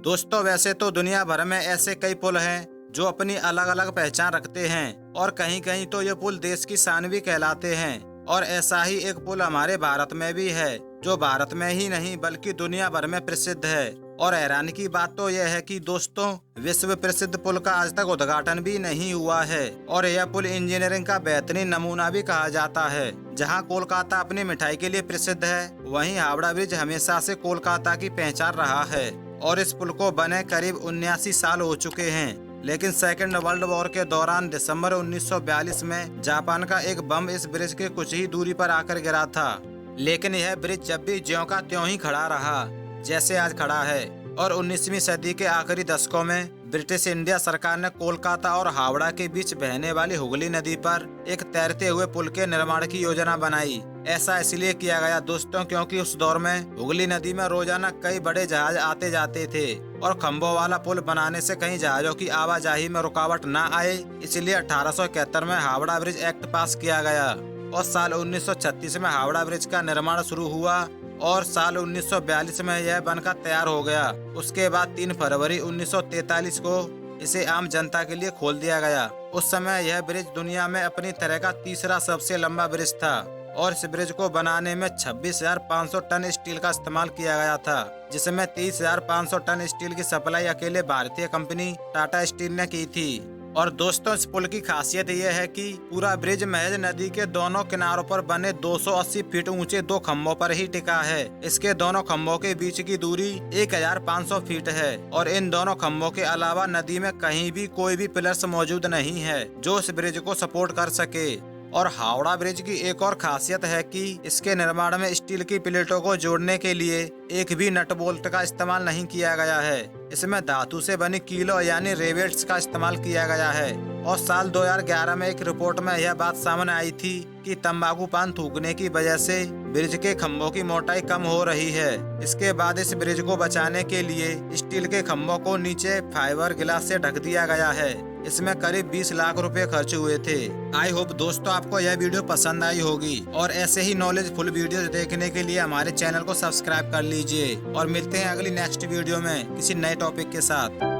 दोस्तों वैसे तो दुनिया भर में ऐसे कई पुल हैं जो अपनी अलग अलग पहचान रखते हैं और कहीं कहीं तो ये पुल देश की शान भी कहलाते हैं। और ऐसा ही एक पुल हमारे भारत में भी है जो भारत में ही नहीं बल्कि दुनिया भर में प्रसिद्ध है। और हैरानी की बात तो यह है कि दोस्तों विश्व प्रसिद्ध पुल का आज तक उद्घाटन भी नहीं हुआ है। और यह पुल इंजीनियरिंग का बेहतरीन नमूना भी कहा जाता है। जहां कोलकाता अपनी मिठाई के लिए प्रसिद्ध है, वहीं हावड़ा ब्रिज हमेशा से कोलकाता की पहचान रहा है। और इस पुल को बने करीब 79 साल हो चुके हैं। लेकिन सेकेंड वर्ल्ड वॉर के दौरान दिसंबर 1942 में जापान का एक बम इस ब्रिज के कुछ ही दूरी पर आकर गिरा था। लेकिन यह ब्रिज जब भी ज्यों का त्यों ही खड़ा रहा जैसे आज खड़ा है। और 19वीं सदी के आखिरी दशकों में ब्रिटिश इंडिया सरकार ने कोलकाता और हावड़ा के बीच बहने वाली हुगली नदी पर एक तैरते हुए पुल के निर्माण की योजना बनाई। ऐसा इसलिए किया गया दोस्तों क्योंकि उस दौर में हुगली नदी में रोजाना कई बड़े जहाज आते जाते थे और खम्भों वाला पुल बनाने से कहीं जहाजों की आवाजाही में रुकावट न आए, इसलिए 1871 में हावड़ा ब्रिज एक्ट पास किया गया। और साल 1936 में हावड़ा ब्रिज का निर्माण शुरू हुआ और साल 1942 में यह बनकर तैयार हो गया। उसके बाद 3 फरवरी 1943 को इसे आम जनता के लिए खोल दिया गया। उस समय यह ब्रिज दुनिया में अपनी तरह का तीसरा सबसे लंबा ब्रिज था। और इस ब्रिज को बनाने में 26,500 टन स्टील का इस्तेमाल किया गया था, जिसमें 30,500 टन स्टील की सप्लाई अकेले भारतीय कंपनी टाटा स्टील ने की थी। और दोस्तों इस पुल की खासियत यह है कि पूरा ब्रिज महज नदी के दोनों किनारों पर बने 280 फीट ऊंचे 2 खम्भों पर ही टिका है। इसके दोनों खम्भों के बीच की दूरी 1,500 फीट है। और इन दोनों खम्भों के अलावा नदी में कहीं भी कोई भी पिलर्स मौजूद नहीं है जो इस ब्रिज को सपोर्ट कर सके। और हावड़ा ब्रिज की एक और खासियत है कि इसके निर्माण में स्टील की प्लेटों को जोड़ने के लिए एक भी नट बोल्ट का इस्तेमाल नहीं किया गया है। इसमें धातु से बनी कीलों यानी रेवेट्स का इस्तेमाल किया गया है। और साल 2011 में एक रिपोर्ट में यह बात सामने आई थी कि तंबाकू पान थूकने की वजह से ब्रिज के खम्भों की मोटाई कम हो रही है। इसके बाद इस ब्रिज को बचाने के लिए स्टील के खम्भों को नीचे फाइबर गिलास से ढक दिया गया है। इसमें करीब 20 लाख रुपए खर्च हुए थे। आई होप दोस्तों आपको यह वीडियो पसंद आई होगी। और ऐसे ही नॉलेजफुल वीडियोस देखने के लिए हमारे चैनल को सब्सक्राइब कर लीजिए। और मिलते हैं अगली नेक्स्ट वीडियो में किसी नए टॉपिक के साथ।